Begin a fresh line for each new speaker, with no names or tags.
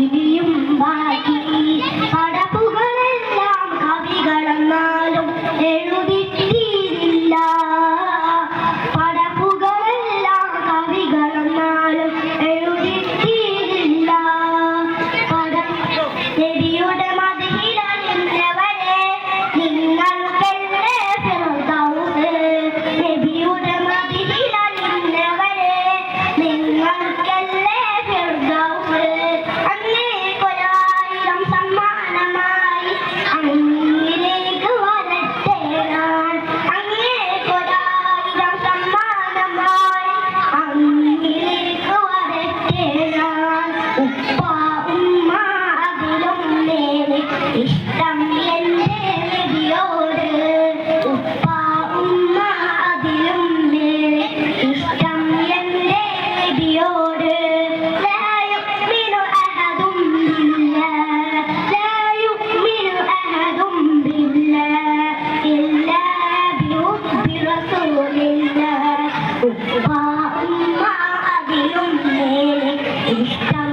ഇനിയും ബാക്കി പടപ്പുകളെല്ലാം കവികളെന്നാലും എഴുതിത്തീരില്ല. പടപ്പുകളെല്ലാം കവികളെന്നാലും എഴുതിത്തീരില്ല. നബിയുടെ മദീനയിലുള്ളവരെ നിങ്ങൾക്കല്ലേ ഫിർദൗസ്. നബിയുടെ മദീനയിലുള്ളവരെ നിങ്ങൾക്കല്ലേ ഫിർദൗസ്. അങ്ങേക്കൊരായിരം സമ്മാനമായി അങ്ങിലേക്ക് വരട്ടെ ഞാൻ. അങ്ങേക്കൊരായിരം സമ്മാനമായി അങ്ങിലേക്ക് വരട്ടെ ഞാൻ. ഉപ്പ ഉമ്മ അതിലും മേലെ ഇഷ്ടം എന്റെ നബിയോട്. ഉപ്പ ഉമ്മ അതിലും മേലെ ഇഷ്ടം എന്റെ നബിയോട്. لا يؤمن أحد بالله لا يؤمن أحد بالله إلا بحب رسول الله. ഉപ്പ ഉമ്മ അതിലും മേലെ ഇഷ്ടം